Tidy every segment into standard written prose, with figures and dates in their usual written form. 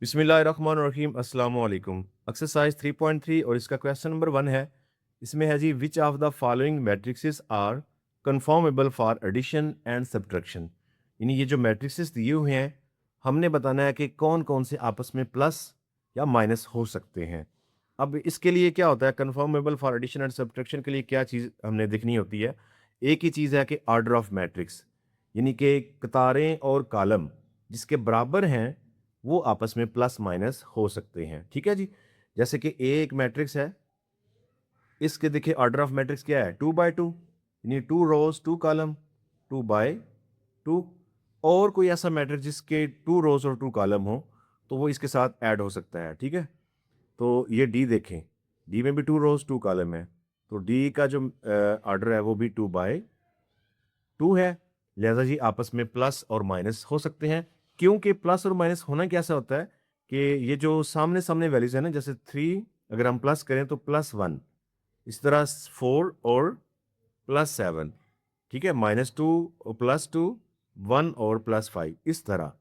बिस्मिल्लाहिर्रहमानिर्रहीम अस्सलाम वालेकुम। एक्सरसाइज 3.3 और इसका क्वेश्चन नंबर 1 है। इसमें है जी, which of the following matrices are conformable for addition and subtraction. यानी ये जो मैट्रिक्सेस दिए हुए हैं, हमने बताना है कि कौन कौन से आपस में प्लस या माइनस हो सकते हैं। अब इसके लिए क्या होता है, कन्फॉर्मेबल फॉर एडिशन एंड सब्ट्रैक्शन के लिए क्या चीज़ हमने देखनी होती है। एक ही चीज़ है कि ऑर्डर ऑफ मैट्रिक्स, यानी कि कतारें और कॉलम जिसके बराबर हैं वो आपस में प्लस माइनस हो सकते हैं। ठीक है जी। जैसे कि ए एक मैट्रिक्स है, इसके देखिए ऑर्डर ऑफ मैट्रिक्स क्या है, 2 बाय 2, यानी 2 रोज 2 कॉलम, 2 बाय 2। और कोई ऐसा मैट्रिक्स जिसके 2 रोज और 2 कॉलम हो तो वो इसके साथ ऐड हो सकता है। ठीक है। तो ये डी देखें, डी में भी 2 रोज 2 कॉलम है, तो डी का जो ऑर्डर है वो भी 2 बाय 2 है। लिहाजा जी आपस में प्लस और माइनस हो सकते हैं। क्योंकि प्लस और माइनस होना कैसा होता है कि ये जो सामने सामने वैल्यूज है ना, जैसे 3 अगर हम प्लस करें तो +1, इस तरह 4 और +7, ठीक है, -2 और +2, 1 और +5, इस तरह।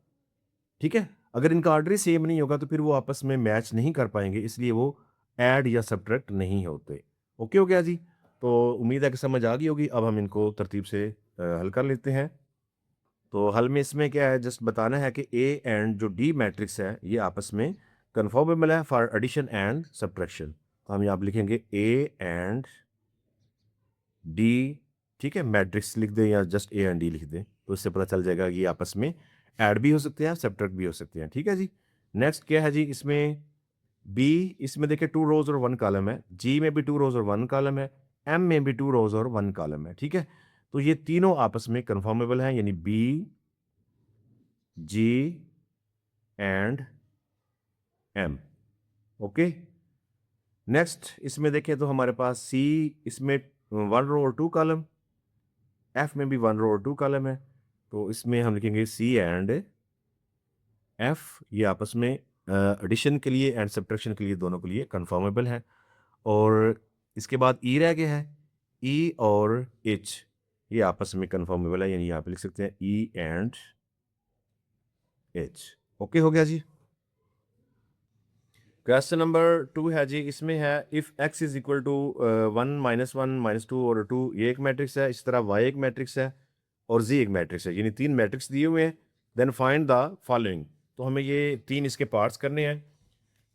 ठीक है। अगर इनका ऑर्डर ही सेम नहीं होगा तो फिर वो आपस में मैच नहीं कर पाएंगे, इसलिए वो ऐड या सब्ट्रैक्ट नहीं होते। ओके हो गया जी। तो उम्मीद है कि समझ आ गई होगी। अब हम इनको तरतीब से हल कर लेते हैं। तो हल में इसमें क्या है, जस्ट बताना है कि ए एंड जो डी मैट्रिक्स है ये आपस में कन्फॉर्मेबल है फॉर एडिशन एंड सब्ट्रैक्शन। तो हम यहाँ पे लिखेंगे ए एंड डी। ठीक है, मैट्रिक्स लिख दें या जस्ट ए एंड डी लिख दें, तो इससे पता चल जाएगा कि ये आपस में ऐड भी हो सकते हैं, सब्ट्रैक्ट भी हो सकते हैं। ठीक है जी। नेक्स्ट क्या है जी, इसमें बी, इसमें देखिए 2 रोज और 1 कॉलम है, जी में भी 2 रोज और 1 कॉलम है, एम में भी 2 रोज और 1 कॉलम है। ठीक है। तो ये तीनों आपस में कन्फॉर्मेबल हैं, यानी B, G and M. Okay. Next इसमें देखें तो हमारे पास सी, इसमें 1 रो और 2 कॉलम, एफ में भी 1 रो और 2 कॉलम है, तो इसमें हम लिखेंगे सी एंड एफ। ये आपस में एडिशन के लिए एंड सब्ट्रैक्शन के लिए दोनों के लिए कन्फर्मेबल है। और इसके बाद ई रह गया है, ई और एच ये आपस में कन्फर्मेबल है, यानी यहाँ पे लिख सकते हैं ई एंड एच। ओके हो गया जी। क्वेश्चन नंबर 2 है जी, इसमें है if x is equal to 1 -1 -2 और 2, ये एक मैट्रिक्स है। इस तरह y एक मैट्रिक्स है और z एक मैट्रिक्स है, यानी 3 मैट्रिक्स दिए हुए हैं। Then find the following. तो हमें ये 3 इसके पार्ट्स करने हैं।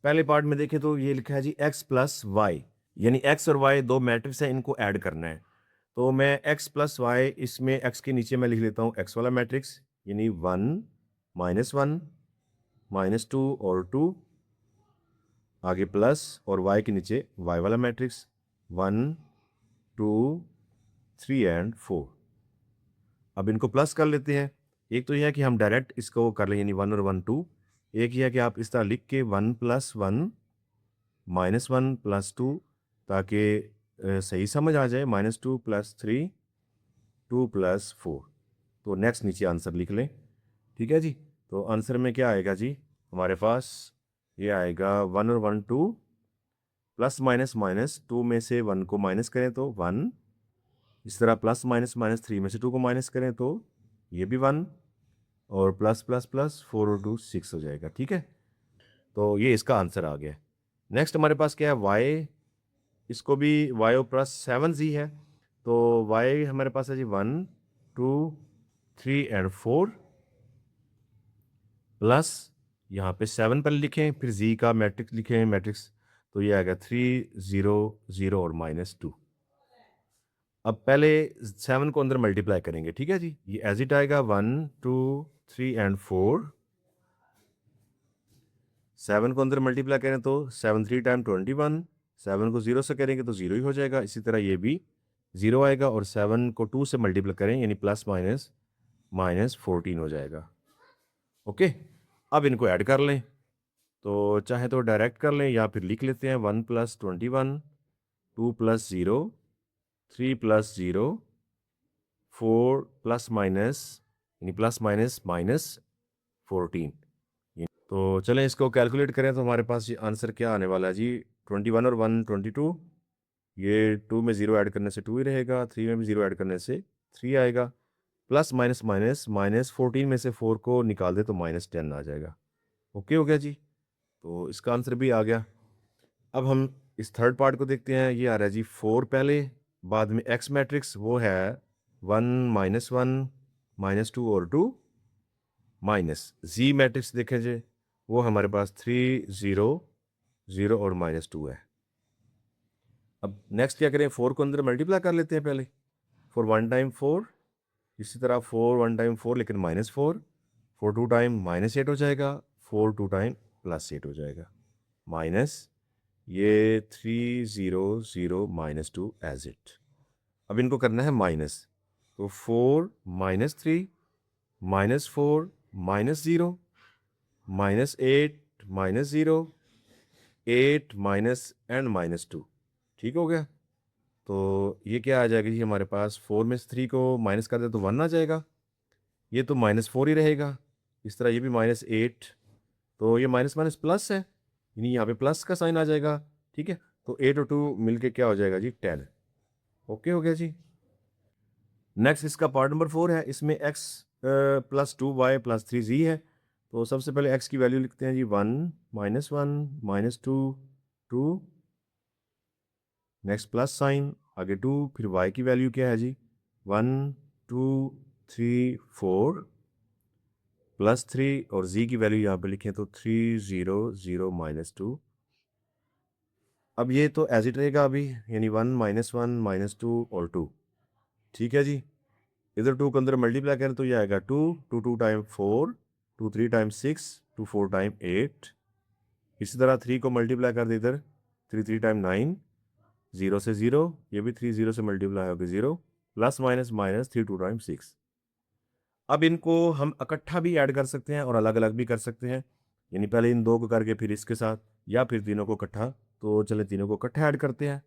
पहले पार्ट में देखें तो ये लिखा है जी x प्लस वाई, यानी x और y दो मैट्रिक्स है, इनको ऐड करना है। तो मैं x प्लस वाई, इसमें x के नीचे मैं लिख लेता हूँ x वाला मैट्रिक्स, यानी 1 -1 -2 और 2, आगे प्लस, और y के नीचे y वाला मैट्रिक्स 1 2 3 एंड 4। अब इनको प्लस कर लेते हैं। एक तो यह है कि हम डायरेक्ट इसको कर लें, यानी 1 और 1 2। एक यह है कि आप इस तरह लिख के 1 + 1 -1 + 2, ताकि सही समझ आ जाए, -2 + 3 2 + 4। तो नेक्स्ट नीचे आंसर लिख लें। ठीक है जी। तो आंसर में क्या आएगा जी, हमारे पास ये आएगा 1 और 1 2, प्लस माइनस माइनस, 2 में से 1 को माइनस करें तो 1, इस तरह प्लस माइनस माइनस, 3 में से 2 को माइनस करें तो ये भी 1, और प्लस प्लस प्लस 4 और 2 6 हो जाएगा। ठीक है। तो ये इसका आंसर आ गया। नेक्स्ट हमारे पास क्या है, वाई, इसको भी वाई और प्लस 7 जी है। तो वाई हमारे पास है जी 1 2 3 एंड 4, प्लस यहाँ पे 7 पर लिखें, फिर जी का मैट्रिक्स लिखें, मैट्रिक्स, तो ये आएगा 3 0 0 और -2। अब पहले 7 को अंदर मल्टीप्लाई करेंगे। ठीक है जी। ये एज इट आएगा 1 2 3 एंड 4। 7 को अंदर मल्टीप्लाई करें तो 7 3 टाइम 21, 7 को 0 से करेंगे तो 0 ही हो जाएगा। इसी तरह ये भी 0 आएगा, और 7 को 2 से मल्टीप्लाई करें यानी प्लस माइनस -14 हो जाएगा। ओके। अब इनको ऐड कर लें, तो चाहे तो डायरेक्ट कर लें या फिर लिख लेते हैं 1 + 21, 2 + 0, 3 + 0, 4 प्लस माइनस, यानी प्लस माइनस -14। तो चलें इसको कैलकुलेट करें तो हमारे पास ये आंसर क्या आने वाला है जी, 21 और 1 22, ये 2 में 0 ऐड करने से 2 ही रहेगा, 3 में भी 0 ऐड करने से 3 आएगा, प्लस माइनस माइनस -14 में से 4 को निकाल दे तो -10 आ जाएगा। ओके हो गया जी। तो इसका आंसर भी आ गया। अब हम इस थर्ड पार्ट को देखते हैं। ये आ रहा है जी 4 पहले, बाद में एक्स मैट्रिक्स वो है 1 -1 -2 और 2, माइनस जी मैट्रिक्स देखें जी वो हमारे पास 3 0 0 और -2 है। अब नेक्स्ट क्या करें, 4 को अंदर मल्टीप्लाई कर लेते हैं पहले। 4 1 टाइम 4, इसी तरह 4 1 टाइम 4 लेकिन -4, 4 2 टाइम -8 हो जाएगा, 4 2 टाइम +8 हो जाएगा, माइनस ये 3 0 0 -2 एज इट। अब इनको करना है माइनस, तो 4 -3 -4 -0 -8 -0 8 माइनस एंड -2, ठीक हो गया। तो ये क्या आ जाएगा जी हमारे पास, 4 में से 3 को माइनस कर दे तो 1 आ जाएगा, ये तो -4 ही रहेगा। इस तरह ये भी -8, तो ये माइनस माइनस प्लस है, यानी यहाँ पे प्लस का साइन आ जाएगा, ठीक है। तो 8 और 2 मिलके क्या हो जाएगा जी 10। ओके हो गया जी। नेक्स्ट इसका पार्ट नंबर 4 है, इसमें x +2y +3z है। तो सबसे पहले x की वैल्यू लिखते हैं जी 1 -1 -2 2, नेक्स्ट प्लस साइन, आगे 2, फिर y की वैल्यू क्या है जी 1 2 3 4 +3 और z की वैल्यू यहाँ पे लिखें तो 3 0 0 -2। अब ये तो एज इट रहेगा अभी, यानी 1 -1 -2 और 2, ठीक है जी। इधर 2 को अंदर मल्टीप्लाई करें तो ये आएगा 2 2 2 टाइम 4 2 3 टाइम 6 2 4 टाइम 8। इसी तरह 3 को मल्टीप्लाई कर दे इधर, 3 3 टाइम 9, 0 से 0, ये भी 3 0 से मल्टीप्लाई होगा 0, प्लस माइनस माइनस 3 2 टाइम 6। अब इनको हम इकट्ठा भी ऐड कर सकते हैं और अलग अलग भी कर सकते हैं, यानी पहले इन दो को करके फिर इसके साथ, या फिर तीनों को इकट्ठा। तो चले तीनों को इकट्ठा ऐड करते हैं,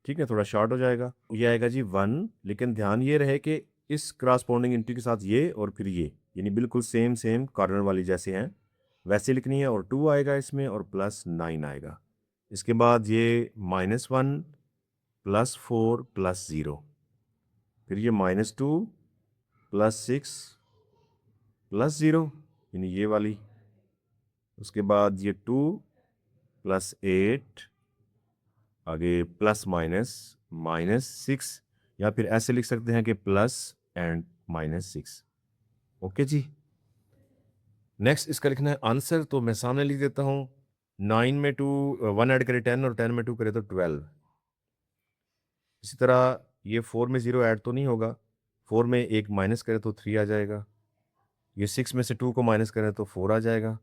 ठीक है, थोड़ा शॉर्ट हो जाएगा। ये आएगा जी 1, लेकिन ध्यान ये रहे कि इस क्रॉसपोंडिंग इंटू के साथ ये और फिर ये, यानी बिल्कुल सेम सेम कॉर्नर वाली जैसे हैं वैसे लिखनी है, और 2 आएगा इसमें और +9 आएगा। इसके बाद ये -1 +4 +0, फिर ये -2 +6 +0, यानी ये वाली। उसके बाद ये 2 +8, आगे प्लस माइनस -6, या फिर ऐसे लिख सकते हैं कि प्लस एंड -6। ओके जी। नेक्स्ट इसका लिखना है आंसर, तो मैं सामने लिख देता हूँ। 9 में 2 1 ऐड करे 10 और 10 में 2 करे तो 12। इसी तरह ये 4 में 0 ऐड तो नहीं होगा, 4 में 1 माइनस करे तो 3 आ जाएगा। ये 6 में से 2 को माइनस करें तो 4 आ जाएगा।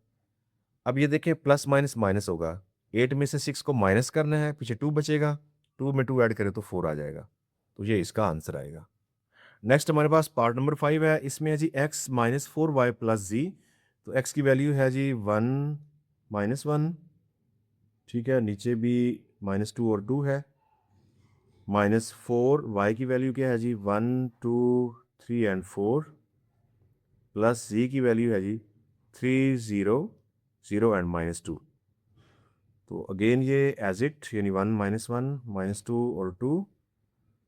अब ये देखें प्लस माइनस माइनस होगा, 8 में से 6 को माइनस करना है, पीछे 2 बचेगा, 2 में 2 ऐड करें तो 4 आ जाएगा। तो ये इसका आंसर आएगा। नेक्स्ट हमारे पास पार्ट नंबर 5 है, इसमें है जी x -4y + z। तो x की वैल्यू है जी 1 -1, ठीक है, नीचे भी -2 और 2 है, -4, y की वैल्यू क्या है जी 1 2 3 एंड 4, प्लस z की वैल्यू है जी 3 0 0 एंड -2। तो अगेन ये एज इट, यानी 1 -1 -2 और 2।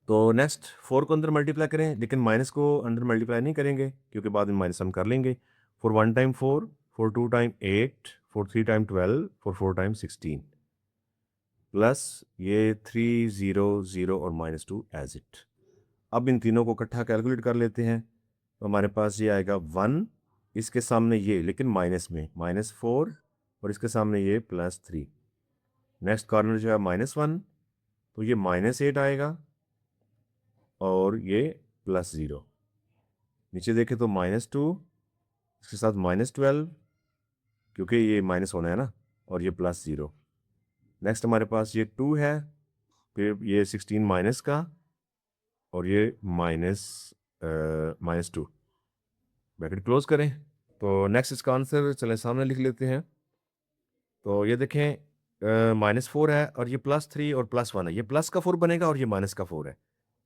तो नेक्स्ट 4 को अंदर मल्टीप्लाई करें, लेकिन माइनस को अंदर मल्टीप्लाई नहीं करेंगे क्योंकि बाद में माइनस हम कर लेंगे। 4 1 time 4, 4 2 time 8, 4 3 time 12, 4 4 time 16, plus ये 3 0 0 और -2 एज इट। अब इन तीनों को इकट्ठा कैलकुलेट कर लेते हैं, तो हमारे पास ये आएगा 1, इसके सामने ये लेकिन माइनस में -4, और इसके सामने ये +3। नेक्स्ट कॉर्नर जो है -1, तो ये -8 आएगा और ये +0। नीचे देखें तो -2, इसके साथ -12 क्योंकि ये माइनस होना है ना, और ये +0। नेक्स्ट हमारे पास ये 2 है, फिर ये 16 माइनस का, और ये -2। ब्रैकेट क्लोज करें। तो नेक्स्ट इसका आंसर चलें सामने लिख लेते हैं। तो ये देखें -4 है और ये +3 और +1 है, ये प्लस का 4 बनेगा और ये माइनस का 4 है,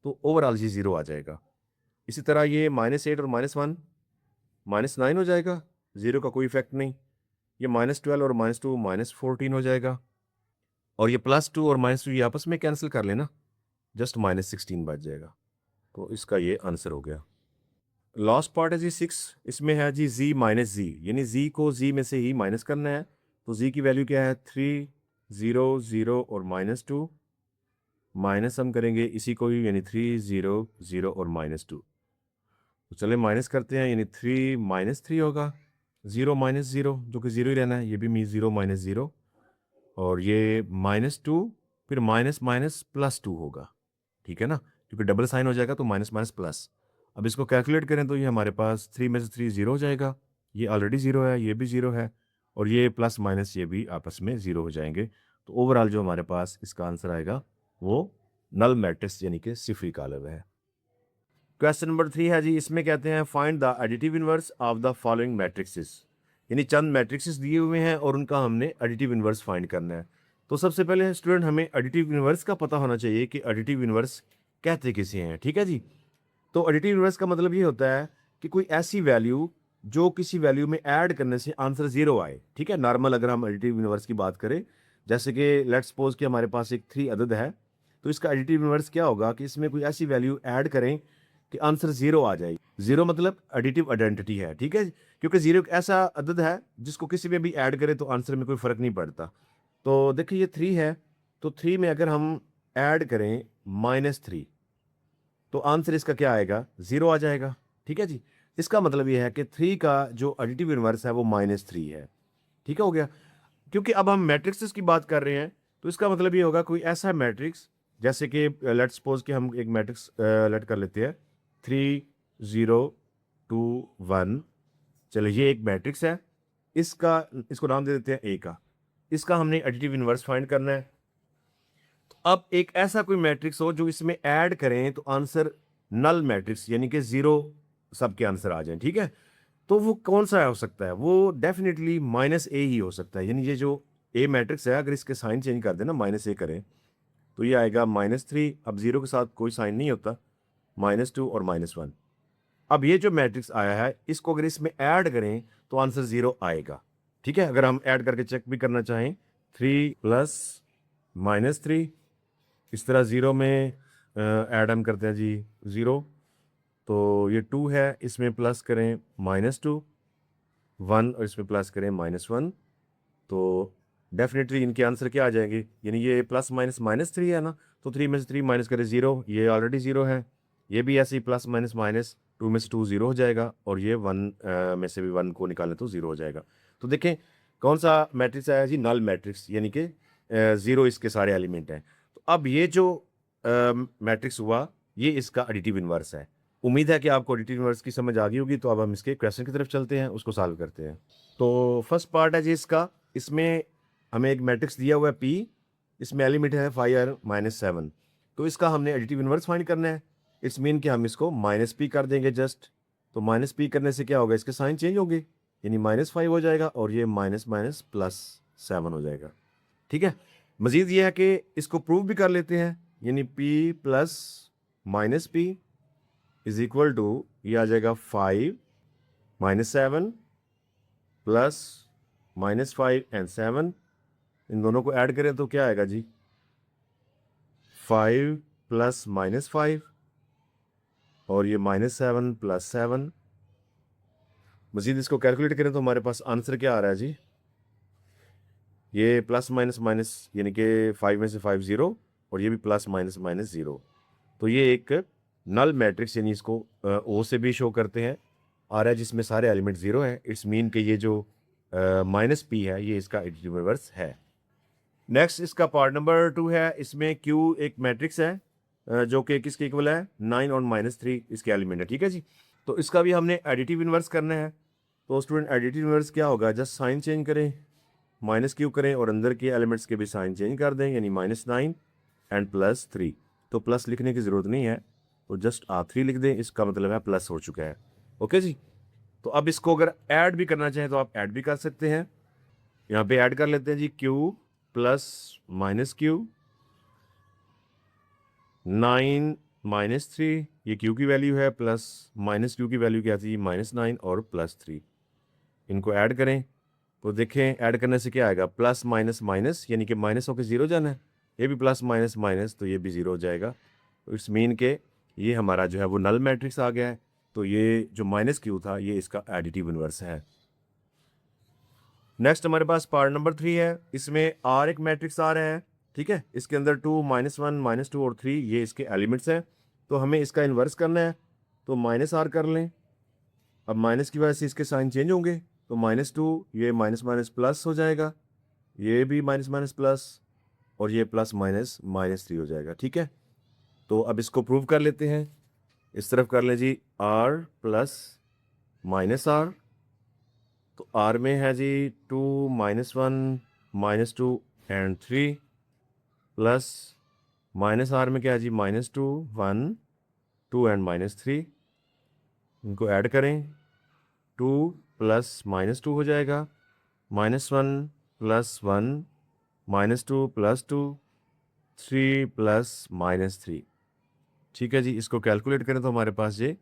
तो ओवरऑल ये 0 आ जाएगा। इसी तरह ये -8 और -1 -9 हो जाएगा, 0 का कोई इफेक्ट नहीं। ये -12 और -2 -14 हो जाएगा, और ये +2 और -2 ये आपस में कैंसिल कर लेना, जस्ट -16 बच जाएगा। तो इसका ये आंसर हो गया। लास्ट पार्ट है जी 6, इसमें है जी z -z, यानी z को z में से ही माइनस करना है। तो जी की वैल्यू क्या है 3, 0, 0 और -2, माइनस हम करेंगे इसी को ही, यानी 3, 0, 0 और -2। तो चले माइनस करते हैं, यानी 3 -3 होगा, 0 -0 जो कि 0 ही रहना है, ये भी मीन 0 -0, और ये -2, फिर माइनस माइनस +2 होगा, ठीक है ना, क्योंकि डबल साइन हो जाएगा तो माइनस माइनस प्लस। अब इसको कैलकुलेट करें तो ये हमारे पास 3 में से 3 0 हो जाएगा, ये ऑलरेडी 0 है, ये भी 0 है, और ये प्लस माइनस ये भी आपस में 0 हो जाएंगे। तो ओवरऑल जो हमारे पास इसका आंसर आएगा वो नल मैट्रिक्स यानी कि सिफरी कॉलम है। क्वेश्चन नंबर 3 है जी, इसमें कहते हैं find the additive inverse of the following matrixes, यानी चंद मैट्रिक्सेस दिए हुए हैं और उनका हमने एडिटिव इनवर्स फाइंड करना है। तो सबसे पहले स्टूडेंट हमें एडिटिव इनवर्स का पता होना चाहिए कि एडिटिव इनवर्स कहते किसे हैं, ठीक है जी। तो एडिटिव इनवर्स का मतलब ये होता है कि कोई ऐसी वैल्यू जो किसी वैल्यू में ऐड करने से आंसर 0 आए, ठीक है। नॉर्मल अगर हम एडिटिव इनवर्स की बात करें, जैसे कि लेट्स सपोज कि हमारे पास एक 3 अदद है, तो इसका एडिटिव इनवर्स क्या होगा कि इसमें कोई ऐसी वैल्यू ऐड करें कि आंसर 0 आ जाए। 0 मतलब एडिटिव आइडेंटिटी है, ठीक है, क्योंकि 0 एक ऐसा अदद है जिसको किसी में भी ऐड करें तो आंसर में कोई फ़र्क नहीं पड़ता। तो देखिए ये 3 है, तो 3 में अगर हम ऐड करें -3, तो आंसर इसका क्या आएगा, 0 आ जाएगा, ठीक है जी। इसका मतलब ये है कि 3 का जो एडिटिव इनवर्स है वो -3 है, ठीक हो गया। क्योंकि अब हम मैट्रिक्सेस की बात कर रहे हैं, तो इसका मतलब ये होगा कोई ऐसा मैट्रिक्स, जैसे कि लेट्स सपोज कि हम एक मैट्रिक्स लेट कर लेते हैं 3, 0, 2, 1। चलो ये एक मैट्रिक्स है, इसका इसको नाम दे देते हैं ए का। इसका हमने एडिटिव इनवर्स फाइंड करना है। तो अब एक ऐसा कोई मैट्रिक्स हो जो इसमें ऐड करें तो आंसर नल मैट्रिक्स यानी कि 0 सबके आंसर आ जाएं, ठीक है। तो वो कौन सा हो सकता है, वो डेफिनेटली -a ही हो सकता है। यानी ये जो ए मैट्रिक्स है, अगर इसके साइन चेंज कर देना -a करें तो ये आएगा -3, अब 0 के साथ कोई साइन नहीं होता, -2 और -1। अब ये जो मैट्रिक्स आया है इसको अगर इसमें ऐड करें तो आंसर 0 आएगा, ठीक है। अगर हम ऐड करके चेक भी करना चाहें 3 प्लस -3, इस तरह 0 में ऐड हम करते हैं जी 0, तो ये 2 है, इसमें प्लस करें -2, 1 और इसमें प्लस करें -1, तो डेफिनेटली इनके आंसर क्या आ जाएंगे, यानी ये प्लस माइनस -3 है ना, तो 3 में से 3 माइनस करें 0, ये ऑलरेडी 0 है, ये भी ऐसे ही प्लस माइनस माइनस 2 में से 2 0 हो जाएगा, और ये 1 में से भी 1 को निकालें तो 0 हो जाएगा। तो देखें कौन सा मैट्रिक्स आया जी, नल मैट्रिक्स, यानी कि 0 इसके सारे एलिमेंट हैं। तो अब ये जो मैट्रिक्स हुआ ये इसका एडिटिव इनवर्स है। उम्मीद है कि आपको एडिटिव इनवर्स की समझ आ गई होगी। तो अब हम इसके क्वेश्चन की तरफ चलते हैं, उसको सॉल्व करते हैं। तो फर्स्ट पार्ट है जी इसका, इसमें हमें एक मैट्रिक्स दिया हुआ है P, इसमें एलिमेंट है 5 और -7। तो इसका हमने एडिटिव इनवर्स फाइंड करना है। इट्स मीन कि हम इसको -p कर देंगे जस्ट। तो -p करने से क्या होगा, इसके साइन चेंज होंगे, यानी -5 हो जाएगा और ये माइनस माइनस +7 हो जाएगा, ठीक है। मजीद ये है कि इसको प्रूव भी कर लेते हैं, यानी p plus -p is equal to, ये आ जाएगा 5 -7 प्लस -5 एंड 7, इन दोनों को ऐड करें तो क्या आएगा जी, 5 प्लस -5 और ये -7 प्लस 7। मजीद इसको कैलकुलेट करें तो हमारे पास आंसर क्या आ रहा है जी, ये प्लस माइनस माइनस यानी कि 5 में से 5 0 और ये भी प्लस माइनस माइनस 0। तो ये एक नल मैट्रिक्स, यानी इसको ओ से भी शो करते हैं, आ रहा है जिसमें सारे एलिमेंट 0 है। इट्स मीन कि ये जो -p है ये इसका एडिटिव इनवर्स है। नेक्स्ट इसका पार्ट नंबर 2 है, इसमें Q एक मैट्रिक्स है जो कि किसके इक्वल है, 9 और -3 इसके एलिमेंट है, ठीक है जी। तो इसका भी हमने एडिटिव इनवर्स करना है। तो स्टूडेंट एडिटिव इनवर्स क्या होगा, जस्ट साइन चेंज करें, -q करें और अंदर के एलिमेंट्स के भी साइन चेंज कर दें, यानी -9 एंड +3। तो प्लस लिखने की ज़रूरत नहीं है, तो जस्ट आप 3 लिख दें, इसका मतलब है प्लस हो चुका है। ओके जी। तो अब इसको अगर ऐड भी करना चाहें तो आप ऐड भी कर सकते हैं। यहाँ पे ऐड कर लेते हैं जी Q प्लस -q, 9 -3, ये Q की वैल्यू है, प्लस -q की वैल्यू क्या थी, -9 और +3। इनको ऐड करें तो देखें ऐड करने से क्या आएगा, प्लस माइनस माइनस यानी कि माइनस होकर 0 जाना है, ये भी प्लस माइनस माइनस तो ये भी 0 हो जाएगा। तो इट्स मीन के ये हमारा जो है वो नल मैट्रिक्स आ गया है। तो ये जो -q था ये इसका एडिटिव इनवर्स है। नेक्स्ट हमारे पास पार्ट नंबर 3 है, इसमें आर एक मैट्रिक्स आ रहा है, ठीक है। इसके अंदर 2, -1, -2 और 3 ये इसके एलिमेंट्स हैं। तो हमें इसका इन्वर्स करना है, तो माइनस आर कर लें। अब माइनस की वजह से इसके साइन चेंज होंगे, तो -2 ये माइनस माइनस प्लस हो जाएगा, ये भी माइनस माइनस प्लस, और ये प्लस माइनस -3 हो जाएगा, ठीक है। तो अब इसको प्रूव कर लेते हैं। इस तरफ कर लें जी आर प्लस माइनस आर, तो आर में है जी 2, -1, -2 एंड 3 प्लस माइनस आर में क्या है जी -2, 1, 2 एंड -3। इनको ऐड करें, 2 प्लस -2 हो जाएगा, -1 प्लस 1, -2 प्लस 2, 3 प्लस -3, ठीक है जी। इसको कैलकुलेट करें तो हमारे पास ये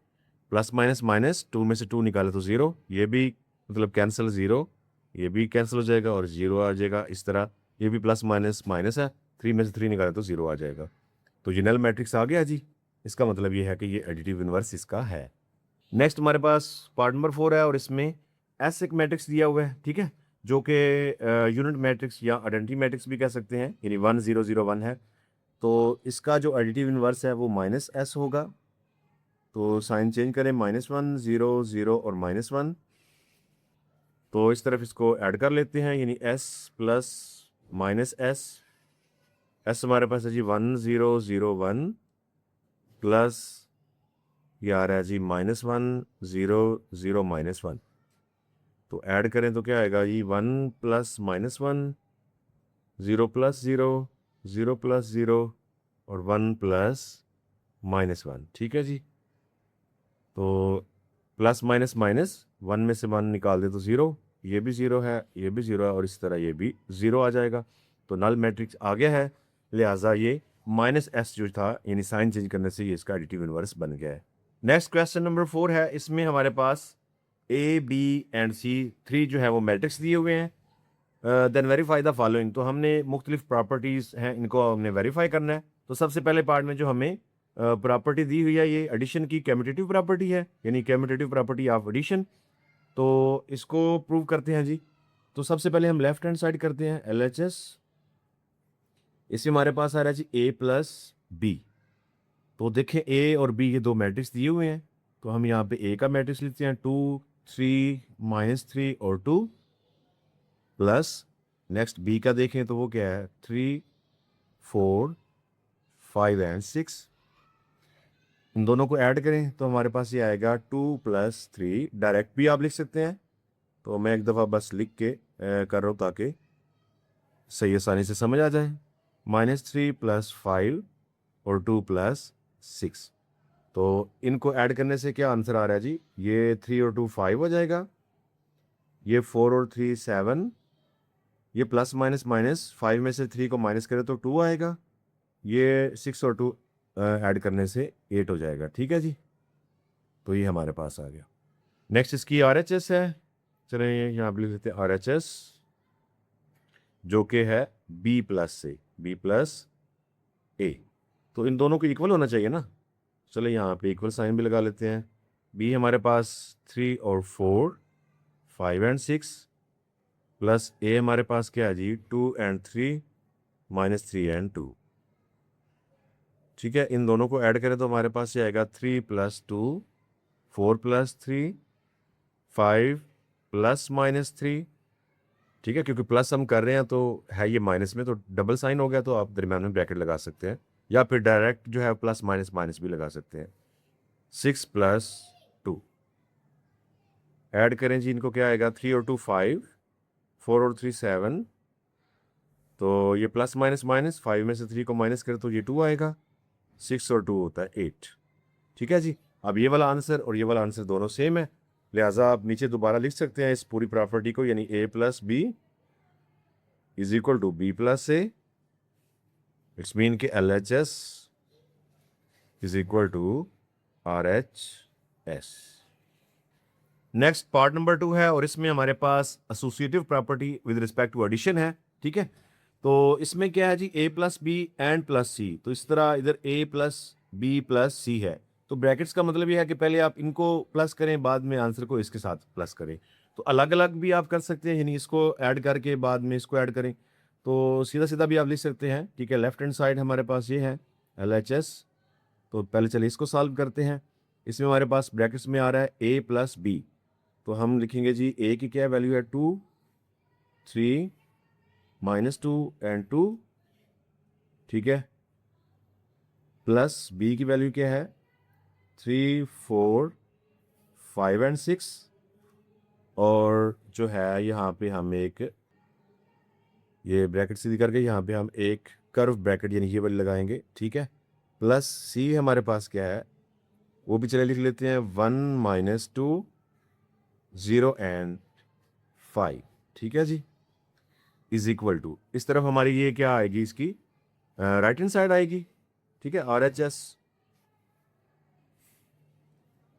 प्लस माइनस माइनस 2 में से 2 निकाले तो 0, ये भी मतलब कैंसिल 0, ये भी कैंसिल हो जाएगा और 0 आ जाएगा। इस तरह ये भी प्लस माइनस माइनस है, 3 में से 3 निकाले तो 0 आ जाएगा। तो ये नल मैट्रिक्स आ गया जी। इसका मतलब ये है कि ये एडिटिव इन्वर्स इसका है। नेक्स्ट हमारे पास पार्ट नंबर 4 है और इसमें एस एक मैट्रिक्स दिया हुआ है, ठीक है, जो कि यूनिट मैट्रिक्स या आइडेंटिटी मैट्रिक्स भी कह सकते हैं, यानी 1 0 0 1 है। तो इसका जो एडिटिव इन्वर्स है वो -s होगा। तो साइन चेंज करें, -1 0 0 और -1। तो इस तरफ इसको ऐड कर लेते हैं, यानी s प्लस -s। s हमारे पास है जी 1 0 0 1 प्लस ये आ रहा है जी -1 0 0 -1। तो ऐड करें तो क्या आएगा जी 1 प्लस -1, 0 प्लस 0, 0 प्लस 0 और 1 प्लस -1, ठीक है जी। तो प्लस माइनस माइनस 1 में से 1 निकाल दे तो 0, ये भी 0 है, ये भी 0 है और इस तरह ये भी 0 आ जाएगा। तो नल मैट्रिक्स आ गया है, लिहाजा ये -s जो था यानी साइन चेंज करने से ये इसका एडिटिव इन्वर्स बन गया है। नेक्स्ट क्वेश्चन नंबर 4 है, इसमें हमारे पास A, B एंड C 3 जो है वो मैट्रिक्स दिए हुए हैं। Then verify the following. तो हमने मुख्तलिफ प्रॉपर्टीज़ हैं, इनको हमने वेरीफाई करना है। तो सबसे पहले पार्ट में जो हमें प्रॉपर्टी दी हुई है, ये एडिशन की कम्यूटेटिव प्रॉपर्टी है, यानी कम्यूटेटिव प्रॉपर्टी ऑफ एडिशन। तो इसको प्रूव करते हैं जी। तो सबसे पहले हम लेफ्ट हैंड साइड करते हैं LHS। इसमें हमारे पास आ रहा है जी A प्लस बी। तो देखें A और B ये दो मैट्रिक्स दिए हुए हैं, तो हम यहाँ पे A का मैट्रिक्स लिखते हैं 2 3 -3 और 2 प्लस नेक्स्ट B का देखें तो वो क्या है 3 4 5 एंड 6। इन दोनों को ऐड करें तो हमारे पास ये आएगा 2 + 3। डायरेक्ट भी आप लिख सकते हैं, तो मैं एक दफ़ा बस लिख के कर रहा हूँ ताकि सही आसानी से समझ आ जाए। -3 + 5 और 2 + 6। तो इनको ऐड करने से क्या आंसर आ रहा है जी, ये 3 और 2 5 हो जाएगा, ये 4 और 3 7, ये प्लस माइनस माइनस 5 में से 3 को माइनस करें तो 2 आएगा, ये 6 और 2 ऐड करने से 8 हो जाएगा, ठीक है जी। तो ये हमारे पास आ गया। नेक्स्ट इसकी RHS है, चलिए यहाँ पे लिख लेते हैं RHS, जो कि है B+ से B+A। तो इन दोनों को इक्वल होना चाहिए ना। चलिए यहाँ पे इक्वल साइन भी लगा लेते हैं। B हमारे पास 3 और 4 5 एंड 6 प्लस A हमारे पास क्या है जी 2 एंड 3 -3 एंड 2, ठीक है। इन दोनों को ऐड करें तो हमारे पास ये आएगा 3 + 2 4 + 3 5 प्लस -3, ठीक है, क्योंकि प्लस हम कर रहे हैं तो है ये माइनस में, तो डबल साइन हो गया, तो आप दरम्यान में ब्रैकेट लगा सकते हैं या फिर डायरेक्ट जो है प्लस माइनस माइनस भी लगा सकते हैं। 6 + 2 ऐड करें जी, इनको क्या आएगा 3 और 2 5 4 और 3 7, तो ये प्लस माइनस माइनस 5 में से 3 को माइनस करें तो ये 2 आएगा, 6 और 2 होता है 8, ठीक है जी। अब ये वाला आंसर और ये वाला आंसर दोनों सेम है, लिहाजा आप नीचे दोबारा लिख सकते हैं इस पूरी प्रॉपर्टी को, यानी A + B = B+A। It's mean कि LHS = RHS। Next part number 2 है और इसमें हमारे पास associative property with respect to addition है, ठीक है। तो इसमें क्या है जी A + B एंड +C। तो इस तरह इधर A + B + C है, तो ब्रैकेट्स का मतलब ये है कि पहले आप इनको प्लस करें, बाद में आंसर को इसके साथ प्लस करें। तो अलग अलग भी आप कर सकते हैं, यानी इसको ऐड करके बाद में इसको ऐड करें, तो सीधा सीधा भी आप लिख सकते हैं। ठीक है, लेफ्ट हैंड साइड हमारे पास ये है LHS। तो पहले चलिए इसको सॉल्व करते हैं। इसमें हमारे पास ब्रैकेट्स में आ रहा है a प्लस बी, तो हम लिखेंगे जी a की क्या वैल्यू है 2, 3 -2 एंड 2, ठीक है, प्लस b की वैल्यू क्या है 3, 4, 5 एंड 6, और जो है यहाँ पे हम एक ये ब्रैकेट सीधी करके यहाँ पे हम एक कर्व ब्रैकेट यानी ये वाली लगाएंगे। ठीक है, प्लस c हमारे पास क्या है वो भी चले लिख लेते हैं 1 -2 0 एंड 5। ठीक है जी, इज इक्वल टू, इस तरफ हमारी ये क्या आएगी इसकी राइट हैंड साइड आएगी। ठीक है, RHS।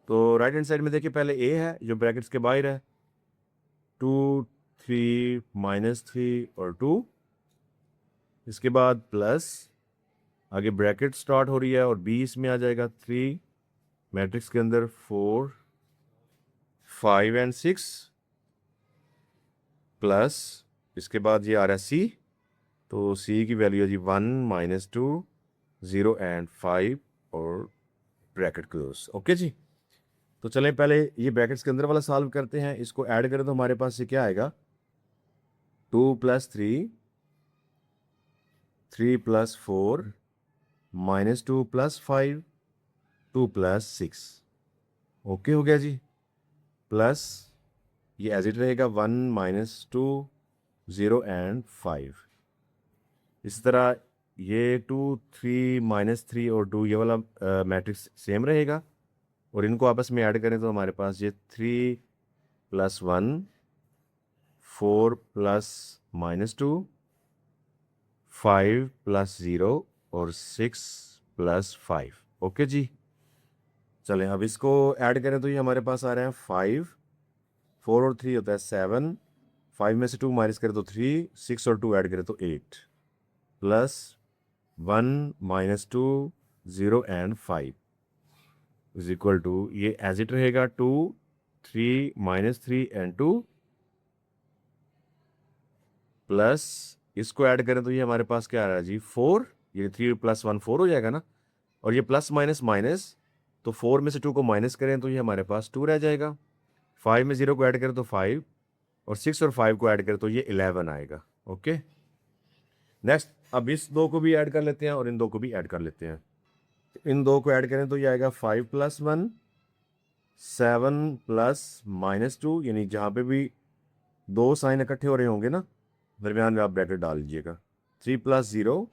तो राइट हैंड साइड में देखिए पहले a है जो ब्रैकेट्स के बाहर है, 2, 3 -3 और 2, इसके बाद प्लस आगे ब्रैकेट स्टार्ट हो रही है और b इसमें आ जाएगा 3 मैट्रिक्स के अंदर 4, 5 एंड 6, प्लस इसके बाद ये आ रहा है c, तो c की वैल्यू है जी 1 -2 0 एंड 5 और ब्रैकेट क्लोज। ओके जी, तो चलें पहले ये ब्रैकेट्स के अंदर वाला सॉल्व करते हैं। इसको ऐड करें तो हमारे पास ये क्या आएगा 2 + 3, 3 + 4 -2 + 5, 2 + 6। ओके हो गया जी, प्लस ये एज इट रहेगा 1 -2 0 एंड 5। इस तरह ये 2, 3 -3 और 2 ये वाला मैट्रिक्स सेम रहेगा, और इनको आपस में ऐड करें तो हमारे पास ये 3 + 1, 4 + -2, 5 + 0 और 6 + 5। ओके जी, चलें अब इसको ऐड करें तो ये हमारे पास आ रहे हैं 5, 4 और 3 होता है 7, 5 में से 2 माइनस करें तो 3, 6 और 2 ऐड करें तो 8, plus 1 -2 0 and 5 is equal to, ये एज इट रहेगा 2, 3 -3 एंड 2, प्लस इसको ऐड करें तो ये हमारे पास क्या आ रहा है जी 4, ये 3 + 1 4 हो जाएगा ना, और ये प्लस माइनस माइनस, तो 4 में से 2 को माइनस करें तो ये हमारे पास 2 रह जाएगा, 5 में 0 को ऐड करें तो 5, और 6 और 5 को ऐड करें तो ये 11 आएगा। ओके, नेक्स्ट अब इस दो को भी ऐड कर लेते हैं और इन दो को भी ऐड कर लेते हैं। इन दो को ऐड करें तो ये आएगा 5 + 1, 7 + -2, यानी जहाँ पे भी दो साइन इकट्ठे हो रहे होंगे ना दरमियान में आप ब्रैकेट डाल लीजिएगा, 3 + 0।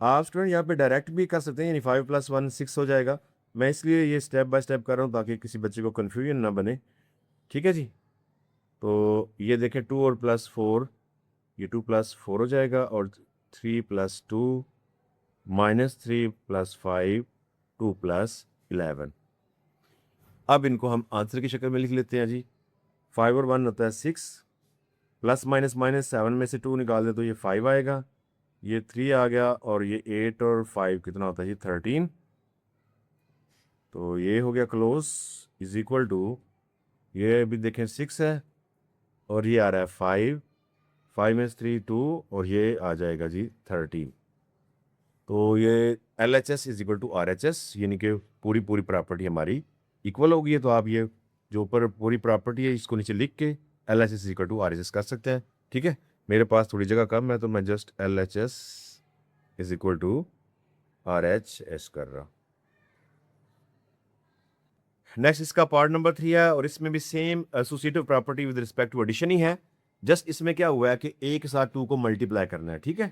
आप स्टूडेंट यहाँ पे डायरेक्ट भी कर सकते हैं, यानी 5 + 1 6 हो जाएगा। मैं इसलिए ये स्टेप बाय स्टेप कर रहा हूँ ताकि किसी बच्चे को कन्फ्यूजन ना बने। ठीक है जी, तो ये देखें 2 और +4, ये 2 + 4 हो जाएगा, और 3 + 2 -3 + 5 2 + 11। अब इनको हम आंसर की शक्ल में लिख लेते हैं जी। 5 और 1 होता है 6, प्लस माइनस माइनस 7 में से 2 निकाल दें तो ये 5 आएगा, ये 3 आ गया, और ये 8 और 5 कितना होता है जी 13। तो ये हो गया क्लोज, इज इक्वल टू, ये भी देखें 6 है, और ये आ रहा है 5, 5 में से 3 2, और ये आ जाएगा जी 13। तो ये LHS is equal to RHS, यानी कि पूरी पूरी प्रॉपर्टी हमारी इक्वल होगी है। तो आप ये जो ऊपर पूरी प्रॉपर्टी है इसको नीचे लिख के LHS is equal to RHS कर सकते हैं। ठीक है, मेरे पास थोड़ी जगह कम है तो मैं just LHS is equal to RHS कर रहा। नेक्स्ट इसका पार्ट नंबर 3 है, और इसमें भी same associative property with respect to addition ही है, जस्ट इसमें क्या हुआ है कि एक साथ 2 को मल्टीप्लाई करना है। ठीक है,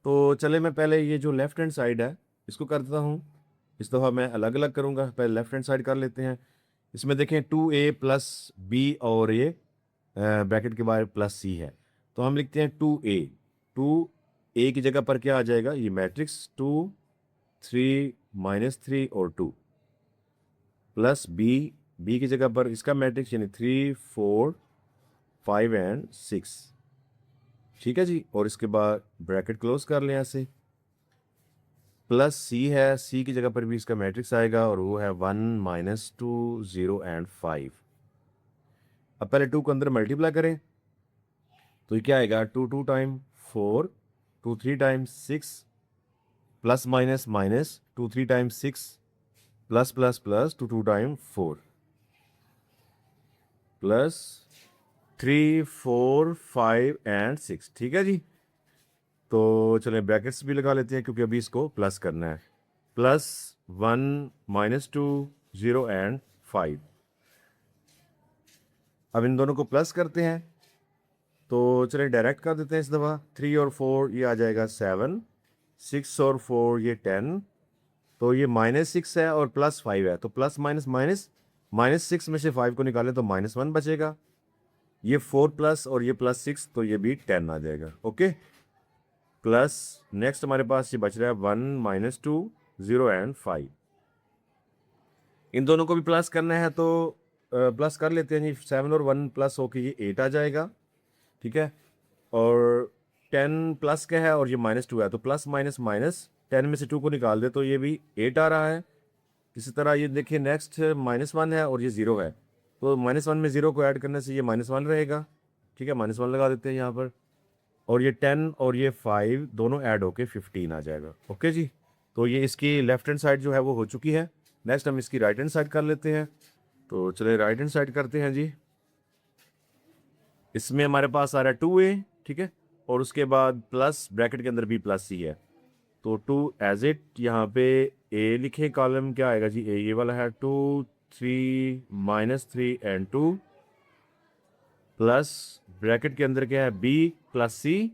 तो चले मैं पहले ये जो लेफ्ट हैंड साइड है इसको कर देता हूँ। इस दफ़ा मैं अलग अलग करूँगा, पहले लेफ्ट हैंड साइड कर लेते हैं। इसमें देखें 2a + b, और ये ब्रैकेट के बाहर +c है, तो हम लिखते हैं 2a। 2a की जगह पर क्या आ जाएगा, ये मैट्रिक्स 2, 3 -3 और 2, प्लस b की जगह पर इसका मैट्रिक्स यानी 3, 4, 5 एंड 6। ठीक है जी, और इसके बाद ब्रैकेट क्लोज कर लें ऐसे, प्लस c है, c की जगह पर भी इसका मैट्रिक्स आएगा, और वो है 1 -2 0 एंड 5। अब पहले 2 को अंदर मल्टीप्लाई करें तो ये क्या आएगा, 2 time 4, 2 3 time 6, plus minus minus 2 3 time 6, plus plus plus 2 time 4, plus 3 4 5 and 6। ठीक है जी। तो चलें ब्रैकेट्स भी लगा लेते हैं क्योंकि अभी इसको प्लस करना है। Plus 1 minus 2 0 and 5। अब इन दोनों को प्लस करते हैं तो चलिए डायरेक्ट कर देते हैं इस दफ़ा। 3 और 4 ये आ जाएगा 7, 6 और 4 ये 10, तो ये -6 है और +5 है, तो प्लस माइनस माइनस, -6 में से 5 को निकालें तो -1 बचेगा। ये 4 प्लस और ये +6 तो ये भी 10 आ जाएगा। ओके, प्लस नेक्स्ट हमारे पास ये बच रहा है 1 - 2 0 एंड 5। इन दोनों को भी प्लस करना है तो प्लस कर लेते हैं जी। 7 और 1 प्लस होके ये 8 आ जाएगा। ठीक है, और 10 प्लस का है और ये -2 है, तो प्लस माइनस माइनस 10 में से 2 को निकाल दे तो ये भी 8 आ रहा है। इसी तरह ये देखिए नेक्स्ट -1 है और ये 0 है, तो -1 में 0 को ऐड करने से ये -1 रहेगा। ठीक है, -1 लगा देते हैं यहाँ पर, और ये 10 और ये 5 दोनों ऐड होके 15 आ जाएगा। ओके जी, तो ये इसकी लेफ्ट हैंड साइड जो है वो हो चुकी है। नेक्स्ट हम इसकी राइट हैंड साइड कर लेते हैं। तो चलिए राइट हैंड साइड करते हैं जी। इसमें हमारे पास आ रहा है 2a, ठीक है, और उसके बाद प्लस ब्रैकेट के अंदर भी प्लस ही है, तो 2 एज इट यहाँ पे a लिखे। कॉलम क्या आएगा जी, a ये वाला है 2 3 -3 एंड 2, प्लस ब्रैकेट के अंदर क्या है b प्लस c,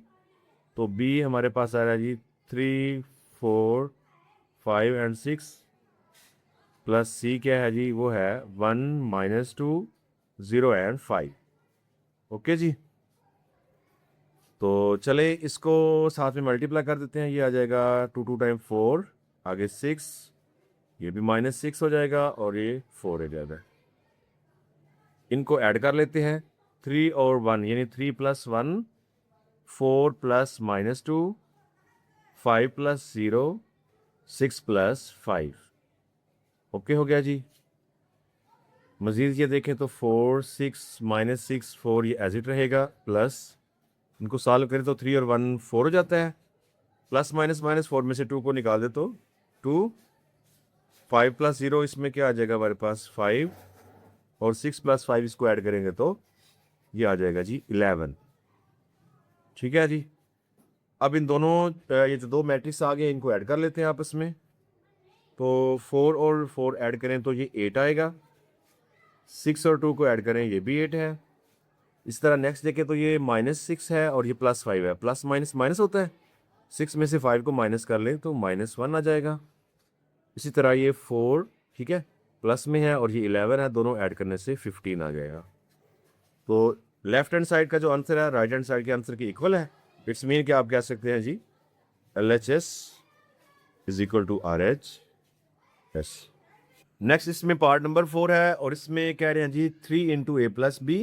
तो b हमारे पास आ रहा है जी 3 4 5 एंड 6, प्लस c क्या है जी, वो है 1 - 2 0 एंड 5। ओके जी, तो चले इसको साथ में मल्टीप्लाई कर देते हैं। ये आ जाएगा 2 टाइम 4, आगे 6, ये भी -6 हो जाएगा और ये 4 हो जाएगा। इनको ऐड कर लेते हैं, 3 और 1 यानी 3 + 1, 4 + -2, 5 + 0, 6 + 5। ओके हो गया जी। मज़ीद ये देखें तो 4 6 -6 4 ये एज इट रहेगा, प्लस इनको सॉल्व करें तो 3 और 1 4 हो जाता है, प्लस माइनस माइनस 4 में से 2 को निकाल दे तो 2, 5 + 0 इसमें क्या आ जाएगा हमारे पास 5, और 6 + 5 इसको ऐड करेंगे तो ये आ जाएगा जी 11। ठीक है जी, अब इन दोनों ये जो दो मैट्रिक्स आ गए इनको ऐड कर लेते हैं आपस में। तो 4 और 4 ऐड करें तो ये 8 आएगा, 6 और 2 को ऐड करें ये भी 8 है। इस तरह नेक्स्ट देखें तो ये -6 है और ये +5 है, प्लस माइनस माइनस होता है, 6 में से 5 को माइनस कर लें तो -1 आ जाएगा। इसी तरह ये 4, ठीक है, प्लस में है और ये 11 है, दोनों ऐड करने से 15 आ जाएगा। तो लेफ्ट हैंड साइड का जो आंसर है राइट हैंड साइड के आंसर के इक्वल है। इट्स मीन कि आप कह सकते हैं जी LHS = RHS। नेक्स्ट इसमें पार्ट नंबर 4 है और इसमें कह रहे हैं जी 3 × a + b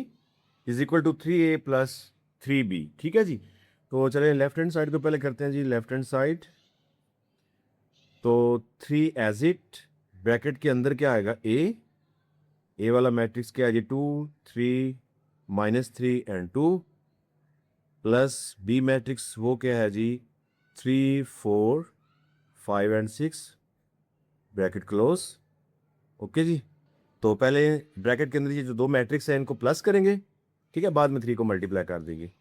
= 3a + 3b। ठीक है जी, तो चलिए लेफ्ट हैंड साइड को पहले करते हैं जी। लेफ्ट हैंड साइड तो 3 एज इट, ब्रैकेट के अंदर क्या आएगा a वाला मैट्रिक्स क्या है जी 2 3 -3 एंड 2, प्लस b मैट्रिक्स वो क्या है जी 3 4 5 एंड 6, ब्रैकेट क्लोज। ओके जी, तो पहले ब्रैकेट के अंदर ये जो दो मैट्रिक्स हैं इनको प्लस करेंगे, ठीक है, बाद में 3 को मल्टीप्लाई कर देंगे।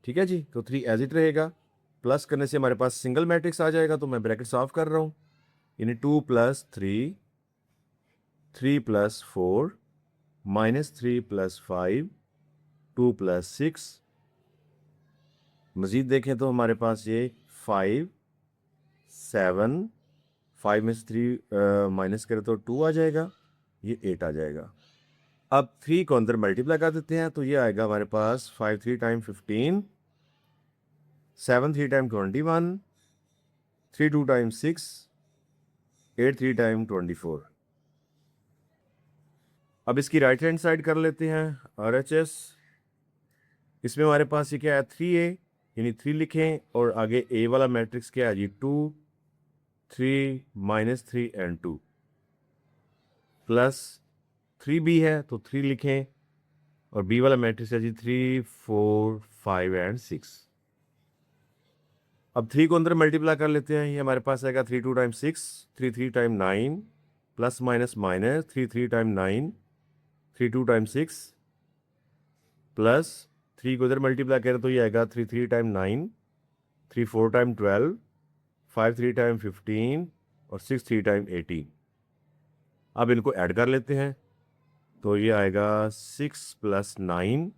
ठीक है जी, तो 3 एज इट रहेगा, प्लस करने से हमारे पास सिंगल मैट्रिक्स आ जाएगा, तो मैं ब्रैकेट साफ कर रहा हूँ, यानी 2 + 3, 3 + 4, -3 + 5, 2 + 6। मज़ीद देखें तो हमारे पास ये 5 7, 5 में से 3 माइनस करें तो 2 आ जाएगा, ये 8 आ जाएगा। अब 3 को अंदर मल्टीप्लाई कर देते हैं तो ये आएगा हमारे पास 5 3 टाइम 15, 7 3 टाइम 21, 3 2 टाइम 6, 8 3 टाइम 24। अब इसकी राइट हैंड साइड कर लेते हैं RHS। इसमें हमारे पास ये क्या है 3a, यानी 3 लिखें और आगे a वाला मैट्रिक्स क्या है जी 2 3 -3 एंड 2, प्लस 3b है तो 3 लिखें और बी वाला मैट्रिक्स है जी 3, 4, 5 एंड 6। अब 3 को अंदर मल्टीप्लाई कर लेते हैं। ये हमारे पास आएगा 3 2 time 6, 3 3 time 9, plus minus minus 3 3 time 9, 3 2 time 6, plus 3 को इधर मल्टीप्लाई करें तो ये आएगा 3 3 टाइम 9, 3 4 टाइम 12, 5 3 टाइम 15 और 6 3 टाइम 18। अब इनको ऐड कर लेते हैं तो ये आएगा 6 plus 9,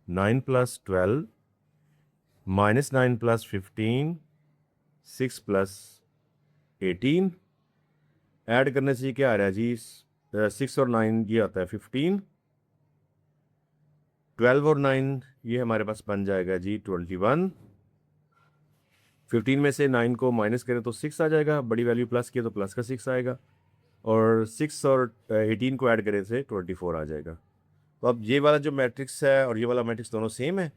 9 plus 12, minus 9 plus 15, 6 plus 18। Add करने से क्या आ रहा है जी, 6 और 9 ये आता है 15, 12 और 9 ये हमारे पास बन जाएगा जी 21। 15 में से 9 को माइनस करें तो 6 आ जाएगा, बड़ी वैल्यू प्लस किया तो प्लस का 6 आएगा, और 6 और 18 को ऐड करें से 24 आ जाएगा। तो अब ये वाला जो मैट्रिक्स है और ये वाला मैट्रिक्स दोनों सेम है,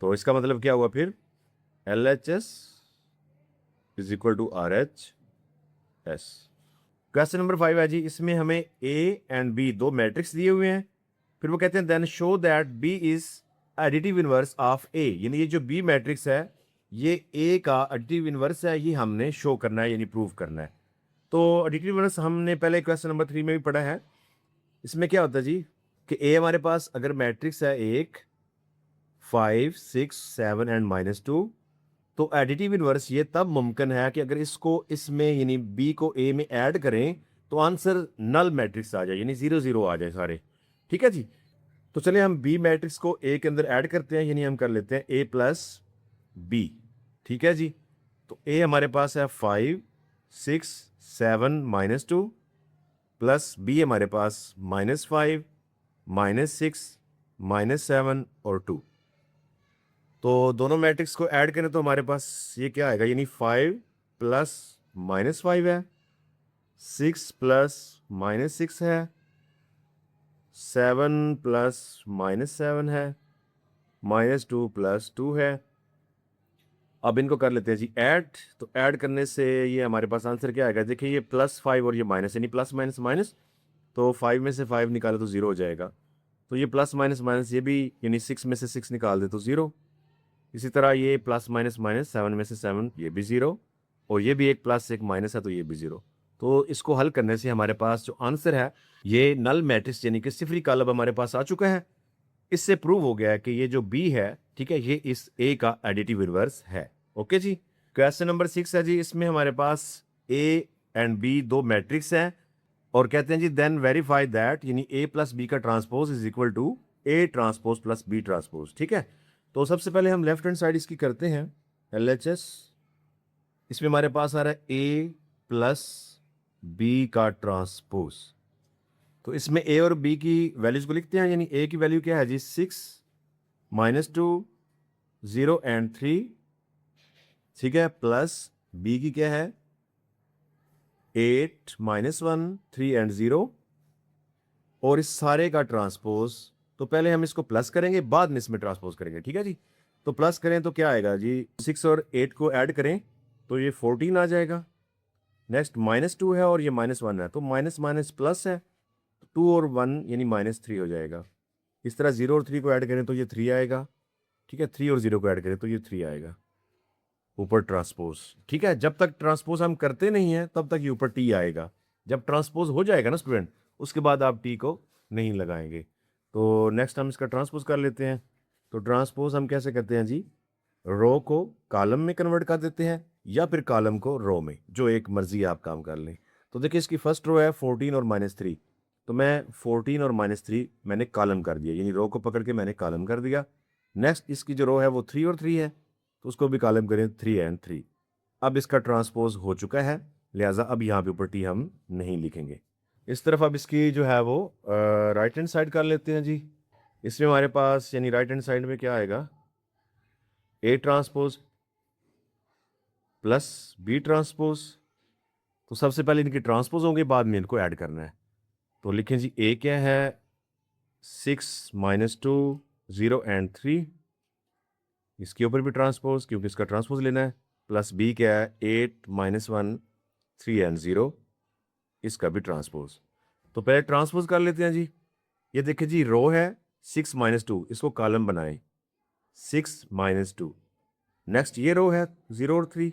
तो इसका मतलब क्या हुआ फिर, LHS is equal to RHS। Question number 5 है जी, इसमें हमें A एंड B दो मैट्रिक्स दिए हुए हैं। फिर वो कहते हैं then show that B is additive inverse of A, यानी ये जो B मैट्रिक्स है ये A का एडिटिव इनवर्स है, ये हमने शो करना है यानी प्रूव करना है। तो एडिटिव इनवर्स हमने पहले क्वेश्चन नंबर 3 में भी पढ़ा है। इसमें क्या होता है जी कि A हमारे पास अगर मैट्रिक्स है एक 5 6 7 एंड -2, तो एडिटिव इनवर्स ये तब मुमकिन है कि अगर इसको इसमें यानी बी को ए में ऐड करें तो आंसर नल मैट्रिक्स आ जाए, यानी 0 0 आ जाए सारे। ठीक है जी, तो चलिए हम बी मैट्रिक्स को ए के अंदर ऐड करते हैं, यानी हम कर लेते हैं ए प्लस बी। ठीक है जी, तो ए हमारे पास है 5 6 7 -2, प्लस बी हमारे पास -5 -6 -7 और 2। तो दोनों मैट्रिक्स को ऐड करें तो हमारे पास ये क्या आएगा, यानी 5 प्लस -5 है, 6 प्लस -6 है, 7 प्लस -7 है, -2 प्लस 2 है। अब इनको कर लेते हैं जी ऐड। तो ऐड करने से ये हमारे पास आंसर क्या आएगा, देखिए ये +5 और ये माइनस, यानी प्लस माइनस माइनस, तो 5 में से 5 निकाले तो 0 हो जाएगा। तो ये प्लस माइनस माइनस ये भी, यानी 6 में से 6 निकाल दे तो 0। इसी तरह ये प्लस माइनस माइनस 7 में से 7 ये भी 0, और ये भी एक प्लस एक माइनस है तो ये भी 0। तो इसको हल करने से हमारे पास जो आंसर है ये नल मैट्रिक्स यानी कि सिफरी कॉलम हमारे पास आ चुका है। इससे प्रूव हो गया है कि ये जो बी है, ठीक है, ये इस ए का एडिटिव इनवर्स है। ओके जी, क्वेश्चन नंबर 6 है जी, इसमें हमारे पास ए एंड बी दो मैट्रिक्स हैं और कहते हैं जी देन वेरीफाई दैट, यानी ए प्लस बी का transpose is equal to A transpose plus B transpose. ठीक है, तो सबसे पहले हम लेफ्ट हैंड साइड इसकी करते हैं LHS। इसमें हमारे पास आ रहा है ए प्लस बी का ट्रांसपोज। तो इसमें ए और बी की वैल्यूज को लिखते हैं, यानी ए की वैल्यू क्या है जी 6 -2 0 एंड 3, ठीक है, प्लस बी की क्या है 8 -1 3 एंड 0, और इस सारे का ट्रांसपोज। तो पहले हम इसको प्लस करेंगे बाद में इसमें ट्रांसपोज करेंगे। ठीक है जी, तो प्लस करें तो क्या आएगा जी, 6 और 8 को ऐड करें तो ये 14 आ जाएगा। नेक्स्ट -2 है और ये -1 है, तो माइनस माइनस प्लस है, 2 और 1 यानी -3 हो जाएगा। इस तरह 0 और 3 को ऐड करें तो ये 3 आएगा। ठीक है, 3 और 0 को ऐड करें तो ये 3 आएगा ऊपर ट्रांसपोज। ठीक है, जब तक ट्रांसपोज हम करते नहीं हैं तब तक ये ऊपर टी आएगा। जब ट्रांसपोज हो जाएगा ना स्टूडेंट, उसके बाद आप टी को नहीं लगाएंगे। तो नेक्स्ट हम इसका ट्रांसपोज कर लेते हैं। तो ट्रांसपोज हम कैसे करते हैं जी, रो को कॉलम में कन्वर्ट कर देते हैं या फिर कॉलम को रो में, जो एक मर्जी आप काम कर लें। तो देखिए इसकी फर्स्ट रो है 14 और -3, तो मैं 14 और -3 मैंने कॉलम कर दिया, यानी रो को पकड़ के मैंने कॉलम कर दिया। नेक्स्ट इसकी जो रो है वो 3 और 3 है, तो उसको भी कॉलम करें 3 एंड 3। अब इसका ट्रांसपोज हो चुका है, लिहाजा अब यहाँ पे ऊपर टी हम नहीं लिखेंगे। इस तरफ अब इसकी जो है वो राइट हैंड साइड कर लेते हैं जी। इसमें हमारे पास यानी राइट हैंड साइड में क्या आएगा, A transpose plus B transpose. तो सबसे पहले इनके ट्रांसपोज होंगे, बाद में इनको ऐड करना है। तो लिखें जी ए क्या है 6 -2 0 एंड 3, इसके ऊपर भी ट्रांसपोज क्योंकि इसका ट्रांसपोज लेना है, प्लस बी क्या है 8 -1 3 एंड 0, इसका भी ट्रांसपोज। तो पहले ट्रांसपोज कर लेते हैं जी। ये देखिए जी रो है 6 माइनस 2, इसको कॉलम बनाएं, 6 माइनस 2। नेक्स्ट ये रो है 0 और 3,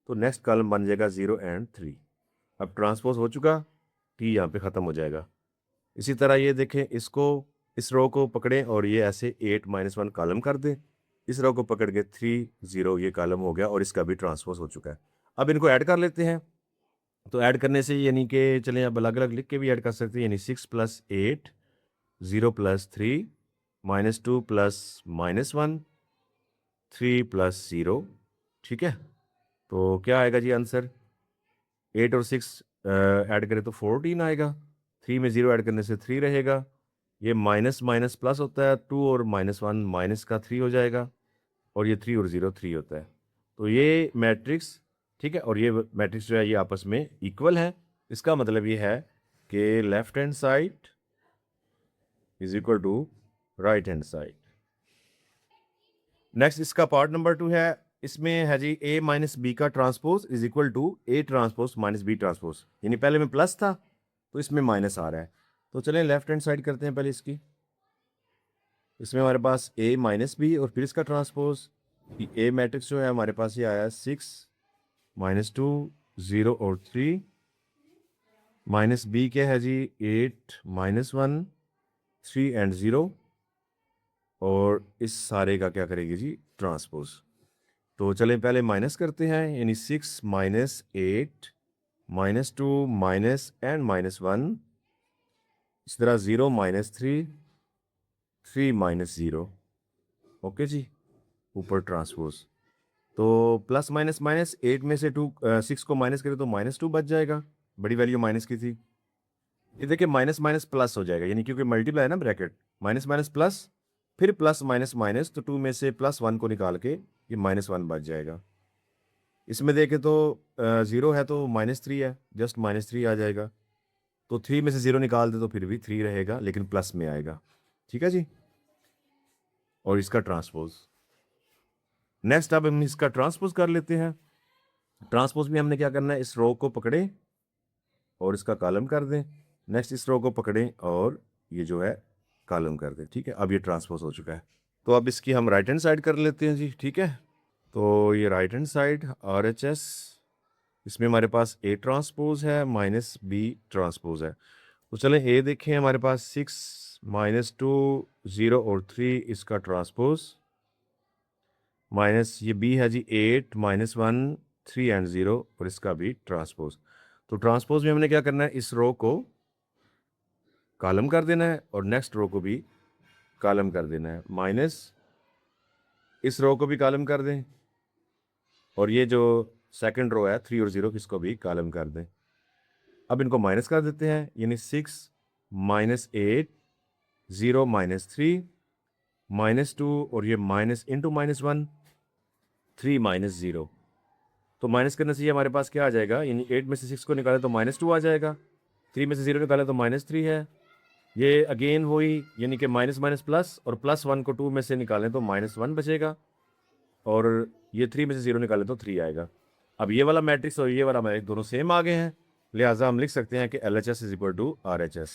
तो नेक्स्ट कॉलम बन जाएगा 0 एंड 3। अब ट्रांसपोज हो चुका, टी यहाँ पे ख़त्म हो जाएगा। इसी तरह ये देखें, इसको, इस रो को पकड़ें और ये ऐसे 8 माइनस 1 कॉलम कर दें, इस रो को पकड़ के 3 0 ये कॉलम हो गया और इसका भी ट्रांसपोज हो चुका है। अब इनको ऐड कर लेते हैं। तो ऐड करने से यानी कि चलें अब अलग अलग लिख के भी ऐड कर सकते हैं, यानी 6 plus 8, 0 plus 3, minus 2 plus minus 1, 3 plus 0। ठीक है, तो क्या आएगा जी आंसर? 8 और 6 ऐड करें तो 14 आएगा, 3 में 0 ऐड करने से 3 रहेगा, ये माइनस माइनस प्लस होता है, 2 और माइनस 1 माइनस का 3 हो जाएगा, और ये 3 और 0 3 होता है। तो ये मैट्रिक्स, ठीक है, और ये मैट्रिक्स जो है ये आपस में इक्वल है। इसका मतलब ये है कि left hand side is equal to right hand side. Next इसका पार्ट नंबर 2 है, इसमें है जी a माइनस बी का transpose is equal to a transpose minus b transpose, यानी पहले में प्लस था तो इसमें माइनस आ रहा है। तो चलें लेफ्ट हैंड साइड करते हैं पहले इसकी। इसमें हमारे पास a माइनस बी और फिर इसका ट्रांसपोज, a मैट्रिक्स जो है हमारे पास ये आया 6 माइनस 2 0 और 3, माइनस b क्या है जी 8 माइनस 1 3 एंड 0, और इस सारे का क्या करेगी जी ट्रांसपोज। तो चलें पहले माइनस करते हैं, यानी 6 minus 8 minus 2 minus and minus 1, इस तरह 0 माइनस 3 3 माइनस 0। ओके जी, ऊपर ट्रांसपोज। तो प्लस माइनस माइनस, 8 में से 6 को माइनस करें तो माइनस 2 बच जाएगा, बड़ी वैल्यू माइनस की थी। ये देखिए माइनस माइनस प्लस हो जाएगा, यानी क्योंकि मल्टीप्लाई है ना ब्रैकेट, माइनस माइनस प्लस, फिर प्लस माइनस माइनस, तो 2 में से प्लस 1 को निकाल के ये माइनस 1 बच जाएगा। इसमें देखें तो 0 है तो माइनस 3 है, जस्ट माइनस 3 आ जाएगा। तो 3 में से 0 निकाल दे तो फिर भी 3 रहेगा, लेकिन प्लस में आएगा। ठीक है जी, और इसका ट्रांसपोज। नेक्स्ट अब हम इसका ट्रांसपोज कर लेते हैं। ट्रांसपोज में हमने क्या करना है, इस रो को पकड़ें और इसका कॉलम कर दें, नेक्स्ट इस रो को पकड़ें और ये जो है कॉलम कर दें। ठीक है, अब ये ट्रांसपोज हो चुका है। तो अब इसकी हम राइट हैंड साइड कर लेते हैं जी। ठीक है, तो ये राइट हैंड साइड RHS, इसमें हमारे पास A ट्रांसपोज है माइनस B ट्रांसपोज है। तो चलें A देखें, हमारे पास 6 माइनस 2 0 और 3 इसका ट्रांसपोज, माइनस ये B है जी 8 माइनस 1 3 एंड 0 और इसका भी ट्रांसपोज। तो ट्रांसपोज में हमने क्या करना है, इस रो को कॉलम कर देना है और नेक्स्ट रो को भी कॉलम कर देना है, माइनस इस रो को भी कॉलम कर दें और ये जो सेकंड रो है 3 और 0 इसको भी कॉलम कर दें। अब इनको माइनस कर देते हैं, यानी 6 माइनस 8 0 माइनस 3 माइनस 2 और ये माइनस इंटू माइनस 1 3 माइनस 0। तो माइनस करने से ये हमारे पास क्या आ जाएगा, यानी 8 में से 6 को निकाले तो माइनस 2 आ जाएगा, 3 में से 0 निकाले तो माइनस 3 है। ये अगेन हुई, यानी कि माइनस माइनस प्लस, और प्लस 1 को 2 में से निकालें तो माइनस 1 बचेगा, और ये 3 में से 0 निकालें तो 3 आएगा। अब ये वाला मैट्रिक्स और ये वाला मैट्रिक्स दोनों सेम आ गए हैं, लिहाजा हम लिख सकते हैं कि LHS is equal to RHS।